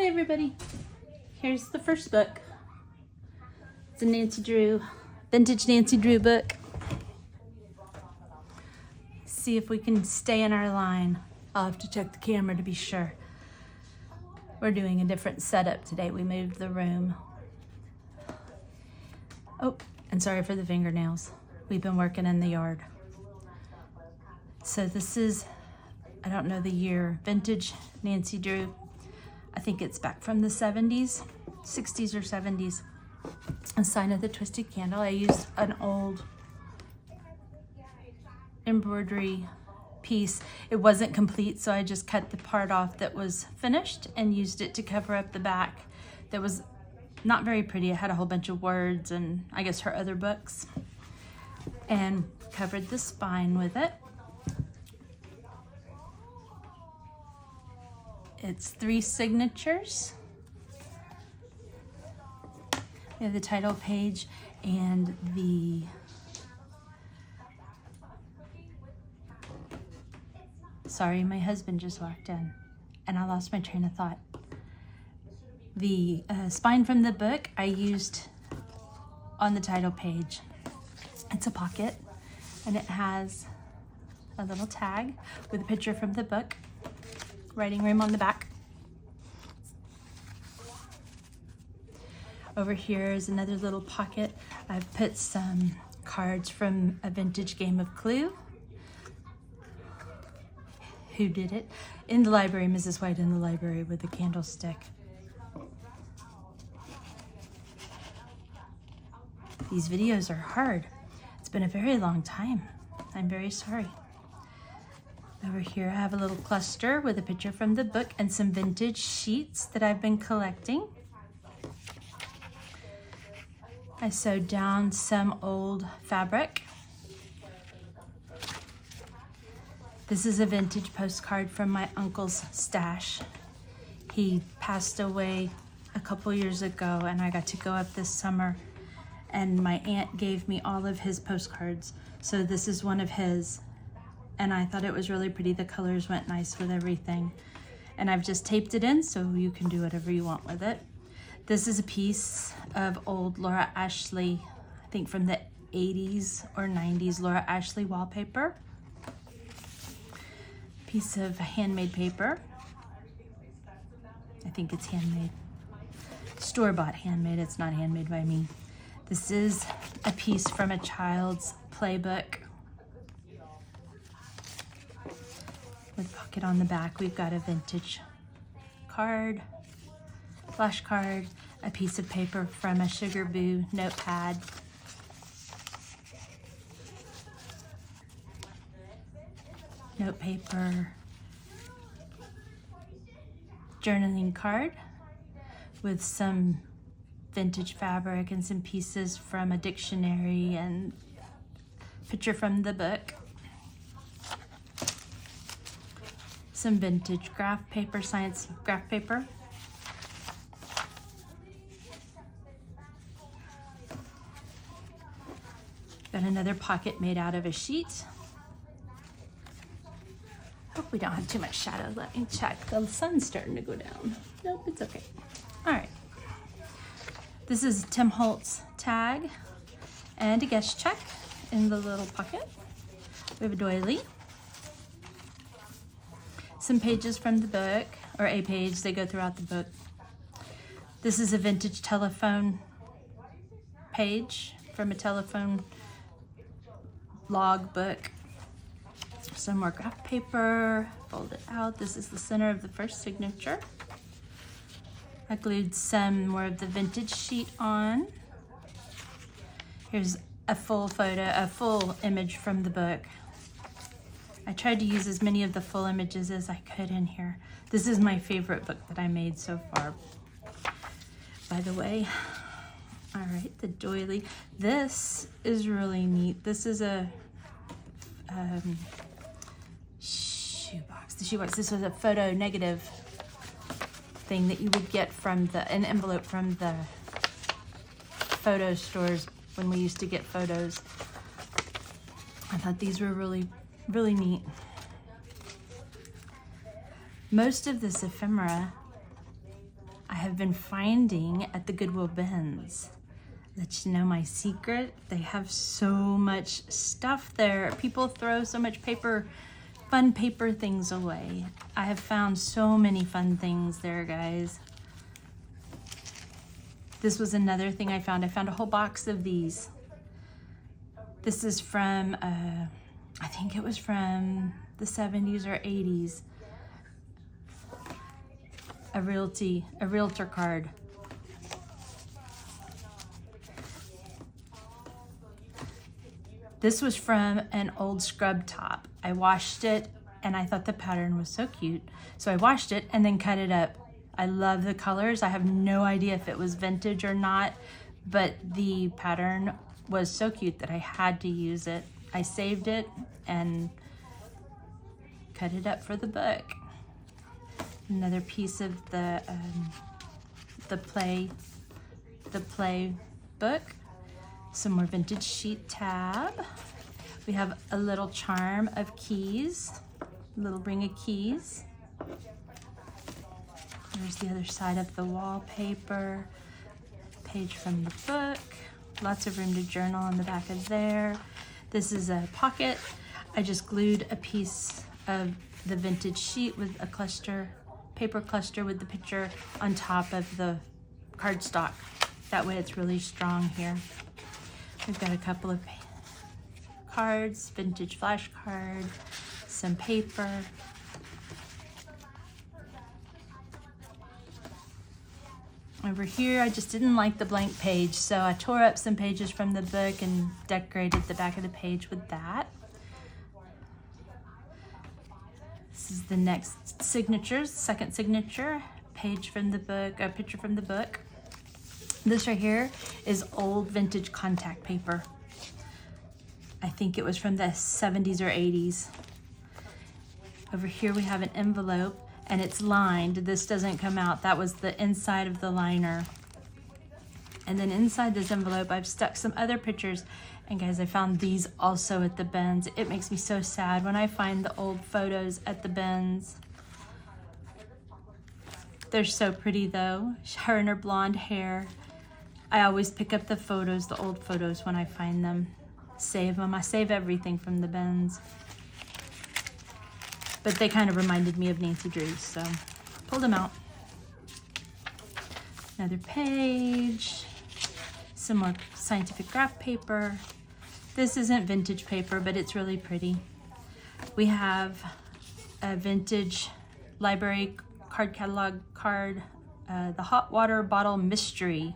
Hey everybody, here's the first book. It's a Nancy Drew, vintage Nancy Drew book. See if we can stay in our line. I'll have to check the camera to be sure. We're doing a different setup today. We moved the room. Oh, and sorry for the fingernails. We've been working in the yard. So this is, I don't know the year, vintage Nancy Drew. I think it's back from the 70s, 60s or 70s. A Sign of the Twisted Candle. I used an old embroidery piece. It wasn't complete, so I just cut the part off that was finished and used it to cover up the back. That was not very pretty. It had a whole bunch of words and I guess her other books. And covered the spine with it. It's 3 signatures. We have the title page and the sorry, my husband just walked in and I lost my train of thought. The spine from the book I used on the title page. It's a pocket and it has a little tag with a picture from the book. Writing room on the back. Over here is another little pocket. I've put some cards from a vintage game of Clue. Who did it? In the library, Mrs. White in the library with a candlestick. These videos are hard. It's been a very long time. I'm very sorry. Over here I have a little cluster with a picture from the book and some vintage sheets that I've been collecting. I sewed down some old fabric. This is a vintage postcard from my uncle's stash. He passed away a couple years ago and I got to go up this summer and my aunt gave me all of his postcards. So this is one of his. And I thought it was really pretty. The colors went nice with everything. And I've just taped it in so you can do whatever you want with it. This is a piece of old Laura Ashley, I think from the 80s or 90s, Laura Ashley wallpaper. Piece of handmade paper. I think it's handmade. Store-bought handmade, it's not handmade by me. This is a piece from a child's playbook. With a pocket on the back, we've got a vintage card, flash card, a piece of paper from a Sugar Boo notepad, note paper, journaling card with some vintage fabric and some pieces from a dictionary and picture from the book. Some vintage graph paper, science graph paper. Got another pocket made out of a sheet. Hope we don't have too much shadow. Let me check. The sun's starting to go down. Nope, it's okay. All right. This is Tim Holtz tag and a guest check in the little pocket. We have a doily. Some pages from the book, or a page, they go throughout the book. This is a vintage telephone page from a telephone log book. Some more graph paper, fold it out. This is the center of the first signature. I glued some more of the vintage sheet on. Here's a full photo, a full image from the book. I tried to use as many of the full images as I could in here. This is my favorite book that I made so far, by the way. All right, the doily. This is really neat. This is a shoebox. The shoebox. This was a photo negative thing that you would get from an envelope from the photo stores when we used to get photos. I thought these were really neat. Most of this ephemera have been finding at the Goodwill bins. Let you know my secret. They have so much stuff there. People throw so much paper, fun paper things away. I have found so many fun things there, guys. This was another thing I found. I found a whole box of these. This is from, I think it was from the 70s or 80s. A realtor card. This was from an old scrub top. I washed it and I thought the pattern was so cute. So I washed it and then cut it up. I love the colors. I have no idea if it was vintage or not, but the pattern was so cute that I had to use it. I saved it and cut it up for the book. Another piece of the play book. Some more vintage sheet tab. We have a little charm of keys, a little ring of keys. There's the other side of the wallpaper. Page from the book. Lots of room to journal on the back of there. This is a pocket. I just glued a piece of the vintage sheet with a cluster, paper cluster with the picture on top of the cardstock. That way it's really strong here. We've got a couple of cards, vintage flash card, some paper. Over here, I just didn't like the blank page, so I tore up some pages from the book and decorated the back of the page with that. This is the next signature, second signature, page from the book, a picture from the book. This right here is old vintage contact paper. I think it was from the 70s or 80s. Over here we have an envelope and it's lined. This doesn't come out. That was the inside of the liner. And then inside this envelope, I've stuck some other pictures. And guys, I found these also at the bins. It makes me so sad when I find the old photos at the bins. They're so pretty though. Her and her blonde hair. I always pick up the photos, the old photos when I find them. Save them. I save everything from the bins. But they kind of reminded me of Nancy Drew's, so pulled them out. Another page. Some more scientific graph paper. This isn't vintage paper, but it's really pretty. We have a vintage library card catalog card, the hot water bottle mystery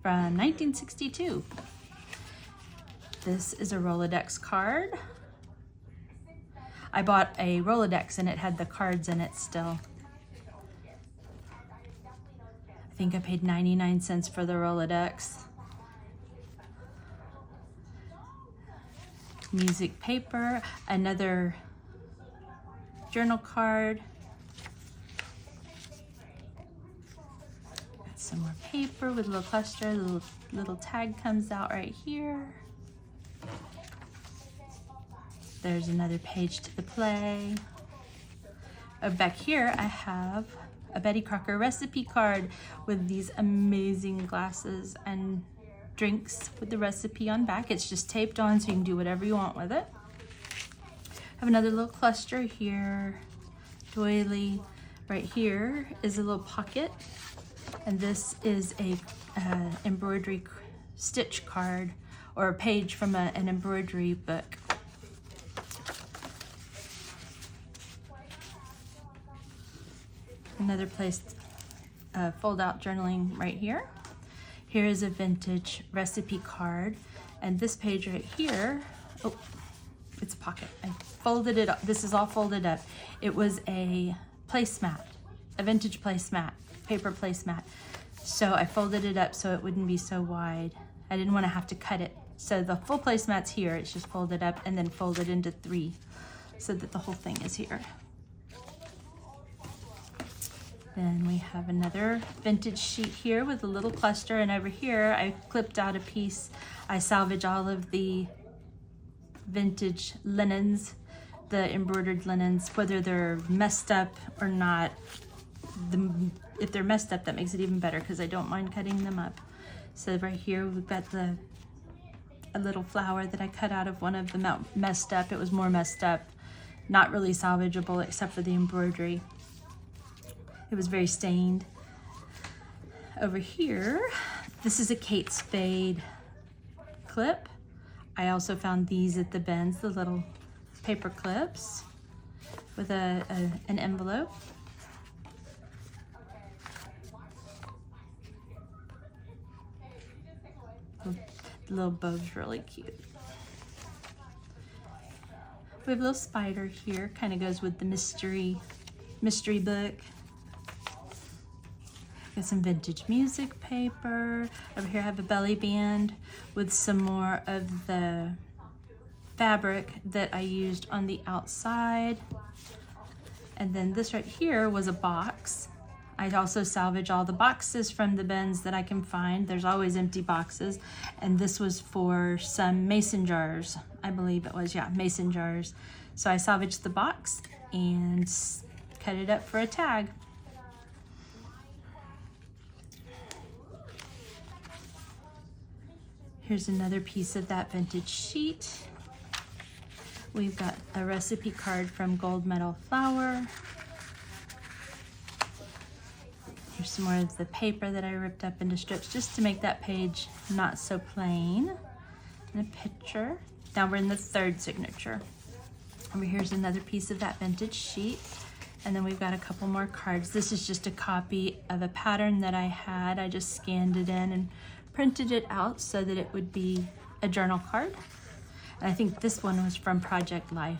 from 1962. This is a Rolodex card. I bought a Rolodex and it had the cards in it still. I think I paid 99 cents for the Rolodex. Music paper, another journal card. Got some more paper with a little cluster, little tag comes out right here. There's another page to the play. Back here I have a Betty Crocker recipe card with these amazing glasses and drinks with the recipe on back. It's just taped on so you can do whatever you want with it. I have another little cluster here. Doily. Right here is a little pocket. And this is a embroidery stitch card or a page from an embroidery book. Another place, fold out journaling right here. Here is a vintage recipe card. And this page right here, oh, it's a pocket. I folded it up. This is all folded up. It was a placemat, a vintage placemat, paper placemat. So I folded it up so it wouldn't be so wide. I didn't want to have to cut it. So the full placemat's here. It's just folded up and then folded into 3 so that the whole thing is here. Then we have another vintage sheet here with a little cluster, and over here I clipped out a piece. I salvage all of the vintage linens, the embroidered linens, whether they're messed up or not. if they're messed up, that makes it even better because I don't mind cutting them up. So right here we've got a little flower that I cut out of one of them messed up. It was more messed up, not really salvageable except for the embroidery. It was very stained. Over here, this is a Kate Spade clip. I also found these at the bins, the little paper clips with an envelope. The little bow's really cute. We have a little spider here, kind of goes with the mystery book. Got some vintage music paper. Over here I have a belly band with some more of the fabric that I used on the outside. And then this right here was a box. I also salvage all the boxes from the bins that I can find. There's always empty boxes. And this was for some mason jars. I believe it was, yeah, mason jars. So I salvaged the box and cut it up for a tag. Here's another piece of that vintage sheet. We've got a recipe card from Gold Medal Flour. Here's some more of the paper that I ripped up into strips just to make that page not so plain. And a picture. Now we're in the third signature. Over here's another piece of that vintage sheet. And then we've got a couple more cards. This is just a copy of a pattern that I had. I just scanned it in and printed it out so that it would be a journal card. And I think this one was from Project Life.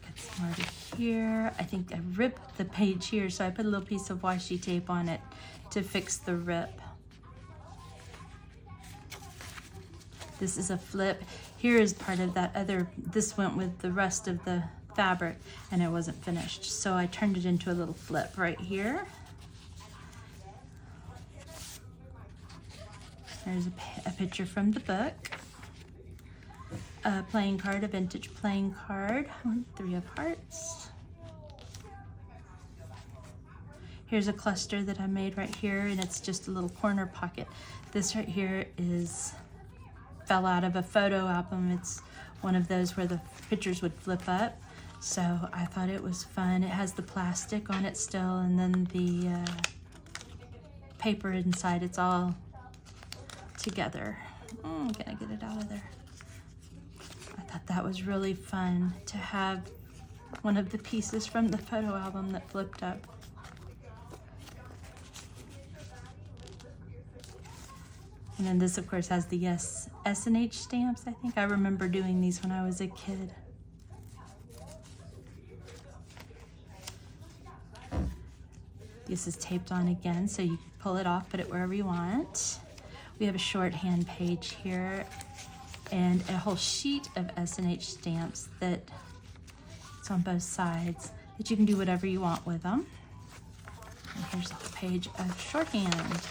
Get some more to here. I think I ripped the page here, so I put a little piece of washi tape on it to fix the rip. This is a flip. Here is part of that other, this went with the rest of the fabric and it wasn't finished. So I turned it into a little flip right here. There's a picture from the book. A playing card, a vintage playing card. 3 of hearts. Here's a cluster that I made right here and it's just a little corner pocket. This right here fell out of a photo album. It's one of those where the pictures would flip up. So I thought it was fun. It has the plastic on it still and then the paper inside. It's all together. Can I get it out of there? I thought that was really fun to have one of the pieces from the photo album that flipped up. And then this, of course, has the S&H stamps, I think. I remember doing these when I was a kid. This is taped on again, so you can pull it off, put it wherever you want. We have a shorthand page here and a whole sheet of S&H stamps that it's on both sides that you can do whatever you want with them. And here's a whole page of shorthand.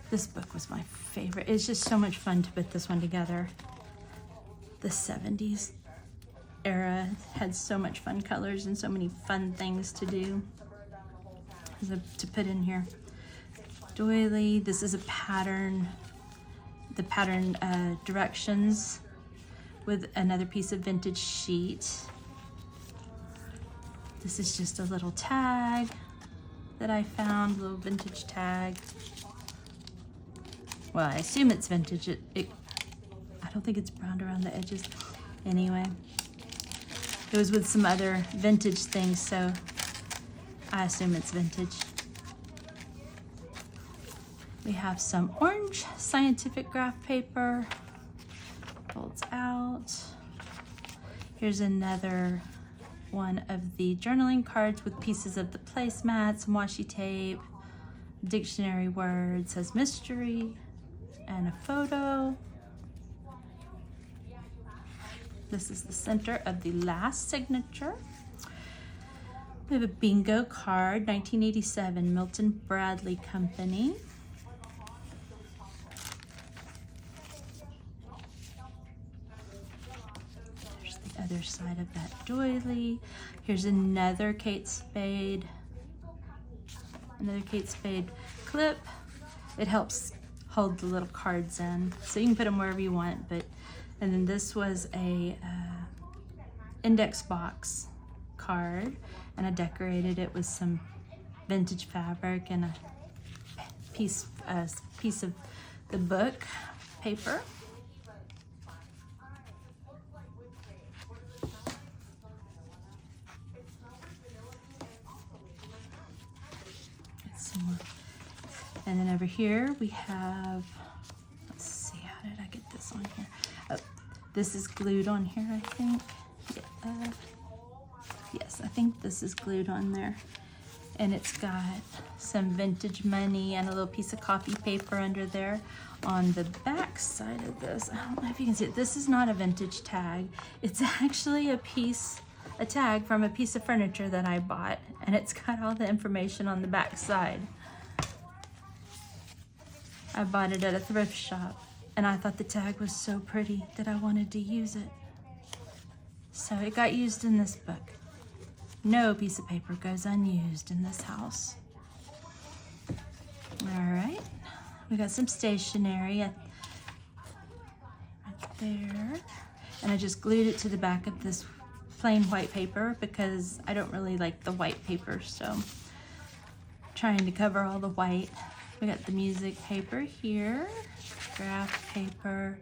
This book was my favorite. It's just so much fun to put this one together. The 70s era had so much fun colors and so many fun things to do to put in here. Doily, this is a pattern, the pattern directions with another piece of vintage sheet. This is just a little tag that I found, a little vintage tag. Well, I assume it's vintage. I don't think it's browned around the edges. Anyway, it was with some other vintage things, so I assume it's vintage. We have some orange scientific graph paper. Folds out. Here's another one of the journaling cards with pieces of the placemats, some washi tape, dictionary words, says mystery, and a photo. This is the center of the last signature. We have a bingo card, 1987, Milton Bradley Company. other side of that doily. Here's another Kate Spade clip. It helps hold the little cards in, so you can put them wherever you want. And then this was a index box card, and I decorated it with some vintage fabric and a piece of the book paper. And then over here we have, let's see, how did I get this on here? Oh, this is glued on here, I think. Yes, I think this is glued on there. And it's got some vintage money and a little piece of copy paper under there. On the back side of this, I don't know if you can see it, this is not a vintage tag. It's actually a tag from a piece of furniture that I bought, and it's got all the information on the back side. I bought it at a thrift shop, and I thought the tag was so pretty that I wanted to use it. So it got used in this book. No piece of paper goes unused in this house. All right, we got some stationery right there. And I just glued it to the back of this plain white paper because I don't really like the white paper, so I'm trying to cover all the white. We got the music paper here, graph paper,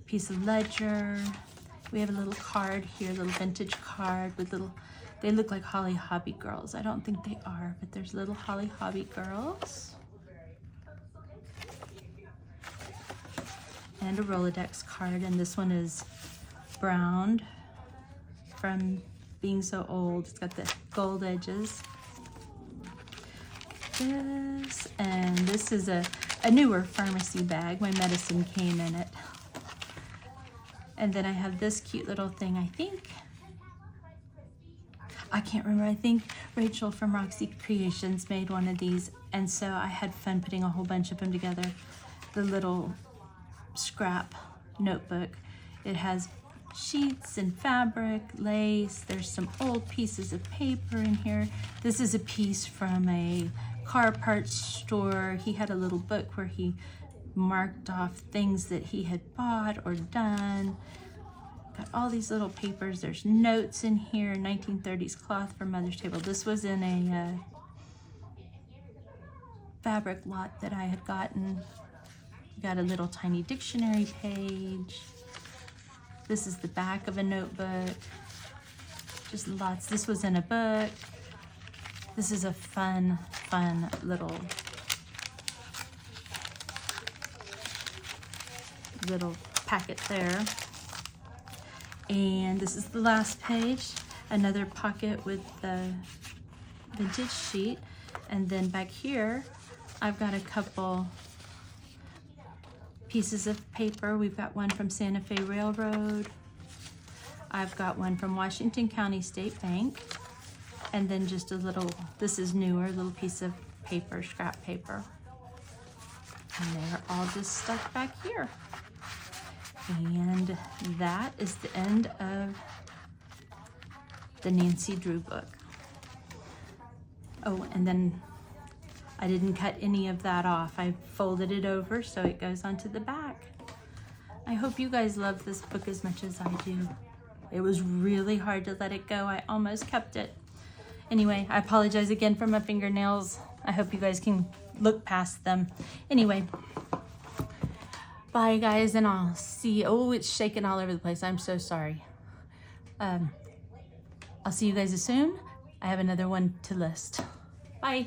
piece of ledger. We have a little card here, a little vintage card with little, they look like Holly Hobby girls. I don't think they are, but there's little Holly Hobby girls. And a Rolodex card, and this one is browned from being so old. It's got the gold edges. This is a newer pharmacy bag. My medicine came in it. And then I have this cute little thing, I can't remember, I think Rachel from Roxy Creations made one of these, and so I had fun putting a whole bunch of them together. The little scrap notebook. It has sheets and fabric, lace, there's some old pieces of paper in here. This is a piece from a car parts store. He had a little book where he marked off things that he had bought or done. Got all these little papers. There's notes in here. 1930s cloth for mother's table. This was in a fabric lot that I had gotten. Got a little tiny dictionary page. This is the back of a notebook. Just lots. This was in a book. This is a fun little packet there. And this is the last page. Another pocket with the vintage sheet. And then back here, I've got a couple pieces of paper. We've got one from Santa Fe Railroad. I've got one from Washington County State Bank. And then just a little, this is newer, little piece of paper, scrap paper. And they're all just stuck back here. And that is the end of the Nancy Drew book. Oh, and then I didn't cut any of that off. I folded it over so it goes onto the back. I hope you guys love this book as much as I do. It was really hard to let it go. I almost kept it. Anyway, I apologize again for my fingernails. I hope you guys can look past them. Anyway, bye guys, and I'll see you. Oh, it's shaking all over the place. I'm so sorry. I'll see you guys soon. I have another one to list. Bye.